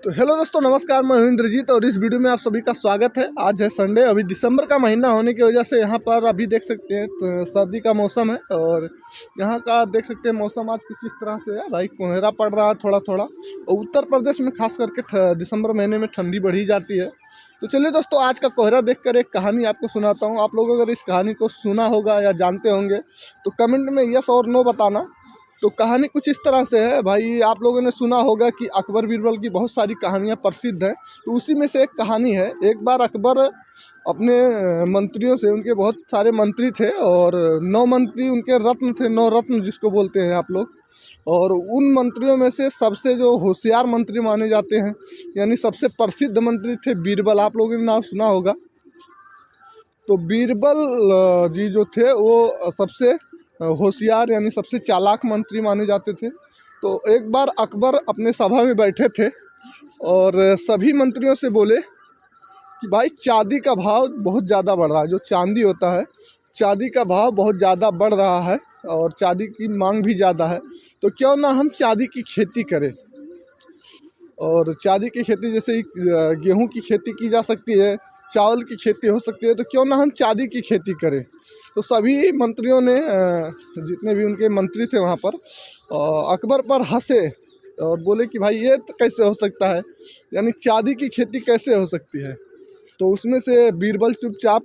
तो हेलो दोस्तों, नमस्कार। मैं हूं इंद्रजीत और इस वीडियो में आप सभी का स्वागत है। आज है संडे। अभी दिसंबर का महीना होने की वजह से यहाँ पर अभी देख सकते हैं तो सर्दी का मौसम है और यहाँ का देख सकते हैं मौसम आज कुछ इस तरह से है। भाई कोहरा पड़ रहा है थोड़ा थोड़ा, और उत्तर प्रदेश में खास करके दिसंबर महीने में ठंडी बढ़ी जाती है। तो चलिए दोस्तों, आज का कोहरा देखकर एक कहानी आपको सुनाता हूँ। आप लोग अगर इस कहानी को सुना होगा या जानते होंगे तो कमेंट में यस और नो बताना। तो कहानी कुछ इस तरह से है। भाई आप लोगों ने सुना होगा कि अकबर बीरबल की बहुत सारी कहानियां प्रसिद्ध हैं, तो उसी में से एक कहानी है। एक बार अकबर अपने मंत्रियों से, उनके बहुत सारे मंत्री थे और 9 मंत्री उनके रत्न थे, 9 रत्न जिसको बोलते हैं आप लोग। और उन मंत्रियों में से सबसे जो होशियार मंत्री माने जाते हैं, यानी सबसे प्रसिद्ध मंत्री थे बीरबल। आप लोगों ने नाम सुना होगा। तो बीरबल जी जो थे वो सबसे होशियार यानी सबसे चालाक मंत्री माने जाते थे। तो एक बार अकबर अपने सभा में बैठे थे और सभी मंत्रियों से बोले कि भाई चांदी का भाव बहुत ज़्यादा बढ़ रहा है। जो चांदी होता है, चांदी का भाव बहुत ज़्यादा बढ़ रहा है और चांदी की मांग भी ज़्यादा है। तो क्यों ना हम चांदी की खेती करें। और चांदी की खेती जैसे गेहूं की खेती की जा सकती है, चावल की खेती हो सकती है, तो क्यों ना हम चांदी की खेती करें। तो सभी मंत्रियों ने, जितने भी उनके मंत्री थे वहाँ पर, अकबर पर हंसे और बोले कि भाई ये तो कैसे हो सकता है, यानी चांदी की खेती कैसे हो सकती है। तो उसमें से बीरबल चुपचाप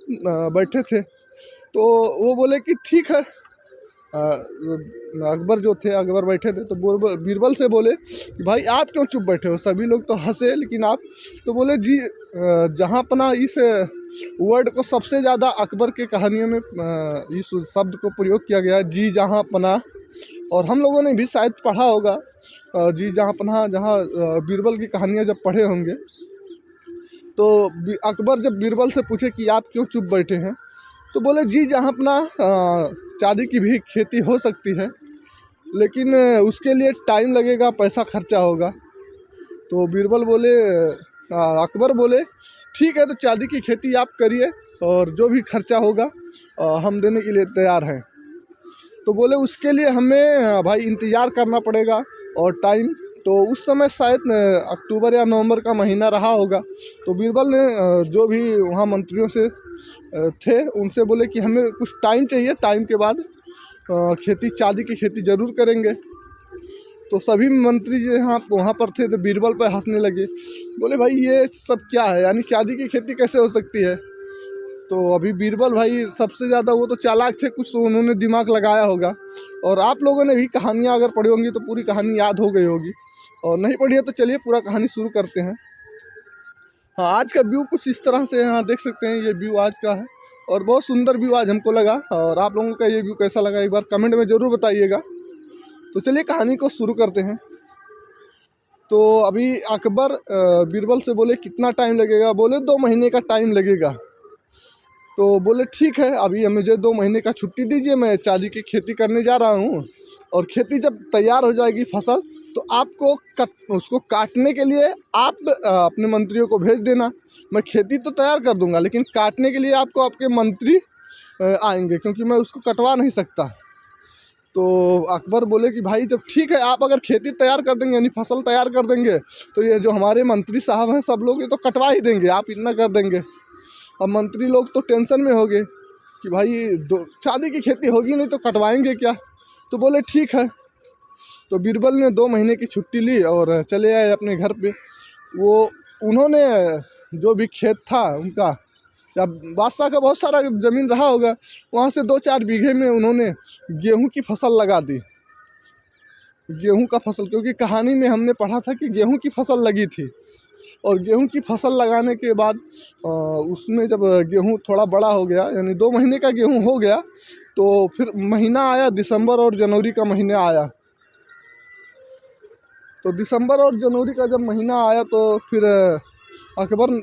बैठे थे। तो वो बोले कि ठीक है। अकबर जो थे, अकबर बैठे थे तो बीरबल से बोले कि भाई आप क्यों चुप बैठे हो। सभी लोग तो हंसे लेकिन आप। तो बोले जी, जहाँ पना इस वर्ड को सबसे ज़्यादा अकबर के कहानियों में इस शब्द को प्रयोग किया गया है, जी जहाँ पना। और हम लोगों ने भी शायद पढ़ा होगा जी जहाँ पना, जहाँ बीरबल की कहानियाँ जब पढ़े होंगे। तो अकबर जब बीरबल से पूछे कि आप क्यों चुप बैठे हैं, तो बोले जी जहाँ अपना चांदी की भी खेती हो सकती है, लेकिन उसके लिए टाइम लगेगा, पैसा खर्चा होगा। तो बीरबल बोले, अकबर बोले ठीक है, तो चांदी की खेती आप करिए और जो भी खर्चा होगा हम देने के लिए तैयार हैं। तो बोले उसके लिए हमें भाई इंतज़ार करना पड़ेगा और टाइम। तो उस समय शायद अक्टूबर या नवंबर का महीना रहा होगा। तो बीरबल ने जो भी वहाँ मंत्रियों से थे उनसे बोले कि हमें कुछ टाइम चाहिए, टाइम के बाद खेती, चांदी की खेती ज़रूर करेंगे। तो सभी मंत्री जो वहाँ पर थे तो बीरबल पर हंसने लगे। बोले भाई ये सब क्या है, यानी चांदी की खेती कैसे हो सकती है। तो अभी बीरबल भाई सबसे ज़्यादा वो तो चालाक थे, कुछ तो उन्होंने दिमाग लगाया होगा। और आप लोगों ने भी कहानियाँ अगर पढ़ी होंगी तो पूरी कहानी याद हो गई होगी, और नहीं पढ़ी है तो चलिए पूरा कहानी शुरू करते हैं। हाँ, आज का व्यू कुछ इस तरह से यहाँ देख सकते हैं। ये व्यू आज का है और बहुत सुंदर व्यू आज हमको लगा। और आप लोगों का ये व्यू कैसा लगा एक बार कमेंट में ज़रूर बताइएगा। तो चलिए कहानी को शुरू करते हैं। तो अभी अकबर बीरबल से बोले कितना टाइम लगेगा। बोले 2 महीने का टाइम लगेगा। तो बोले ठीक है, अभी मुझे 2 महीने का छुट्टी दीजिए, मैं चांदी की खेती करने जा रहा हूँ। और खेती जब तैयार हो जाएगी फसल, तो आपको उसको काटने के लिए आप अपने मंत्रियों को भेज देना। मैं खेती तो तैयार कर दूंगा, लेकिन काटने के लिए आपको आपके मंत्री आएंगे, क्योंकि मैं उसको कटवा नहीं सकता। तो अकबर बोले कि भाई जब ठीक है, आप अगर खेती तैयार कर देंगे यानी फसल तैयार कर देंगे, तो ये जो हमारे मंत्री साहब हैं सब लोग ये तो कटवा ही देंगे, आप इतना कर देंगे। अब मंत्री लोग तो टेंशन में हो गए कि भाई चांदी की खेती होगी नहीं तो कटवाएंगे क्या। तो बोले ठीक है। तो बीरबल ने 2 महीने की छुट्टी ली और चले आए अपने घर पे। वो उन्होंने जो भी खेत था उनका, या बादशाह का बहुत सारा ज़मीन रहा होगा, वहाँ से 2-4 बीघे में उन्होंने गेहूं की फसल लगा दी। गेहूं का फसल, क्योंकि कहानी में हमने पढ़ा था कि गेहूं की फसल लगी थी। और गेहूं की फसल लगाने के बाद उसमें जब गेहूं थोड़ा बड़ा हो गया, यानी 2 महीने का गेहूं हो गया, तो फिर महीना आया दिसंबर और जनवरी का महीना आया। तो दिसंबर और जनवरी का जब महीना आया तो फिर अकबर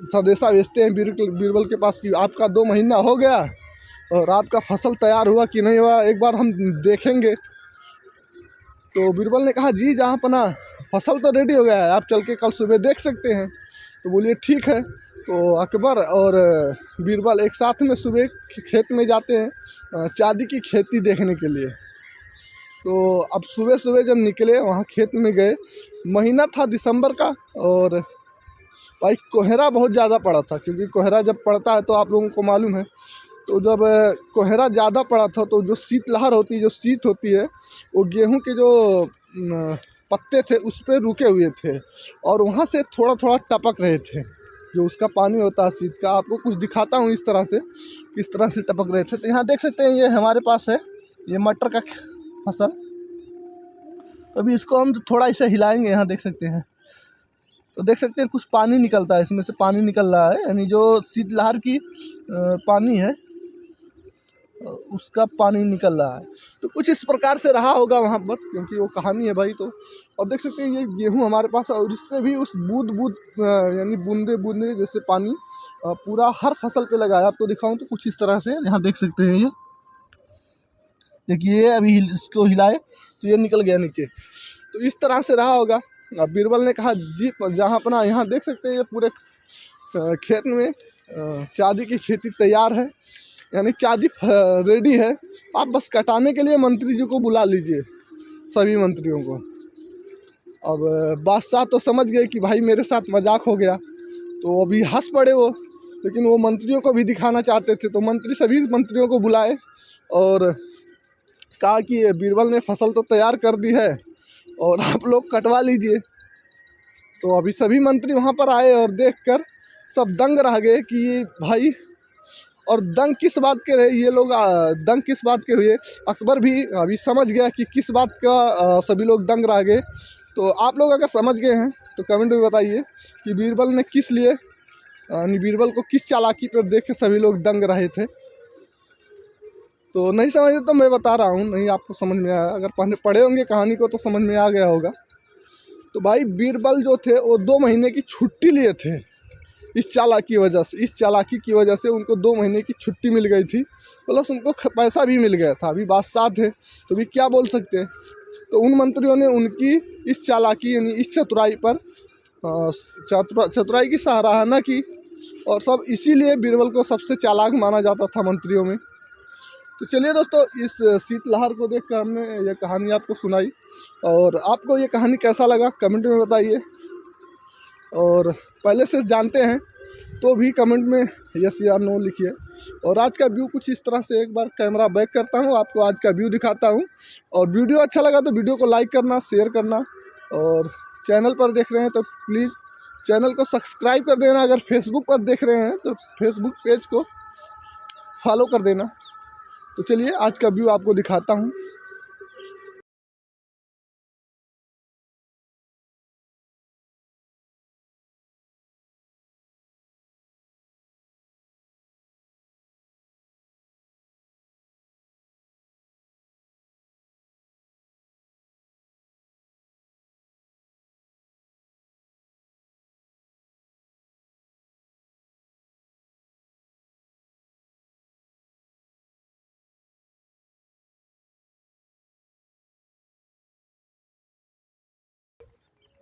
संदेशा भेजते हैं बीरबल के पास कि आपका 2 महीना हो गया और आपका फसल तैयार हुआ कि नहीं हुआ, एक बार हम देखेंगे। तो बीरबल ने कहा जी जहाँ पना, फसल तो रेडी हो गया है, आप चल के कल सुबह देख सकते हैं। तो बोलिए ठीक है। तो अकबर और बीरबल एक साथ में सुबह खेत में जाते हैं चांदी की खेती देखने के लिए। तो अब सुबह सुबह जब निकले वहाँ खेत में गए, महीना था दिसंबर का, और भाई कोहरा बहुत ज़्यादा पड़ा था, क्योंकि कोहरा जब पड़ता है तो आप लोगों को मालूम है, तो जब कोहरा ज़्यादा पड़ा था तो जो शीतलहर होती है, जो शीत होती है, वो गेहूं के जो पत्ते थे उस पर रुके हुए थे, और वहाँ से थोड़ा थोड़ा टपक रहे थे। जो उसका पानी होता है शीत का, आपको कुछ दिखाता हूँ इस तरह से, किस तरह से टपक रहे थे। तो यहाँ देख सकते हैं, ये हमारे पास है ये मटर का फसल। तो अभी इसको हम थोड़ा इसे हिलाएंगे, यहाँ देख सकते हैं, तो देख सकते हैं कुछ पानी निकलता है, इसमें से पानी निकल रहा है, यानी जो शीतलहर की पानी है उसका पानी निकल रहा है। तो कुछ इस प्रकार से रहा होगा वहाँ पर, क्योंकि वो कहानी है भाई। तो और देख सकते हैं ये गेहूं हमारे पास है, और इसमें भी उस बूंद बूंद यानी बूंदे बूंदे जैसे पानी पूरा हर फसल पे लगा है। आपको दिखाऊं तो कुछ इस तरह से यहाँ देख सकते हैं, ये देखिए अभी इसको हिलाए तो ये निकल गया नीचे। तो इस तरह से रहा होगा। बीरबल ने कहा जी, जहाँ अपना यहाँ देख सकते हैं ये पूरे खेत में चाँदी की खेती तैयार है, यानी चाँदी रेडी है। आप बस कटाने के लिए मंत्री जी को बुला लीजिए, सभी मंत्रियों को। अब बादशाह तो समझ गए कि भाई मेरे साथ मजाक हो गया, तो अभी हंस पड़े वो, लेकिन वो मंत्रियों को भी दिखाना चाहते थे। तो मंत्री सभी मंत्रियों को बुलाए और कहा कि बीरबल ने फसल तो तैयार कर दी है और आप लोग कटवा लीजिए। तो अभी सभी मंत्री वहाँ पर आए और देखकर सब दंग रह गए कि भाई, और दंग किस बात के रहे ये लोग, दंग किस बात के हुए। अकबर भी अभी समझ गया कि किस बात का सभी लोग दंग रह गए। तो आप लोग अगर समझ गए हैं तो कमेंट में बताइए कि बीरबल ने किस लिए, यानी बीरबल को किस चालाकी पर देख के सभी लोग दंग रहे थे। तो नहीं समझे तो मैं बता रहा हूँ, नहीं आपको समझ में आया, अगर पढ़े होंगे कहानी को तो समझ में आ गया होगा। तो भाई बीरबल जो थे वो 2 महीने की छुट्टी लिए थे इस चालाकी की वजह से। इस चालाकी की वजह से उनको 2 महीने की छुट्टी मिल गई थी, प्लस उनको पैसा भी मिल गया था। अभी बादशाह थे तो भी क्या बोल सकते हैं। तो उन मंत्रियों ने उनकी इस चालाकी यानी इस चतुराई पर चतुराई की सराहना की, और सब इसीलिए बीरबल को सबसे चालाक माना जाता था मंत्रियों में। तो चलिए दोस्तों, इस शीतलहर को देखकर हमने ये कहानी आपको सुनाई, और आपको ये कहानी कैसा लगा कमेंट में बताइए। और पहले से जानते हैं तो भी कमेंट में यस या नो लिखिए। और आज का व्यू कुछ इस तरह से, एक बार कैमरा बैक करता हूँ, आपको आज का व्यू दिखाता हूँ। और वीडियो अच्छा लगा तो वीडियो को लाइक करना, शेयर करना, और चैनल पर देख रहे हैं तो प्लीज़ चैनल को सब्सक्राइब कर देना। अगर फेसबुक पर देख रहे हैं तो फेसबुक पेज को फॉलो कर देना। तो चलिए आज का व्यू आपको दिखाता हूँ।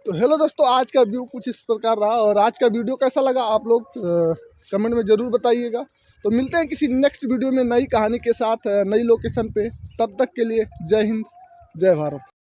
तो हेलो दोस्तों, आज का व्यू कुछ इस प्रकार रहा, और आज का वीडियो कैसा लगा आप लोग कमेंट में ज़रूर बताइएगा। तो मिलते हैं किसी नेक्स्ट वीडियो में नई कहानी के साथ, नई लोकेशन पे। तब तक के लिए जय हिंद, जय भारत।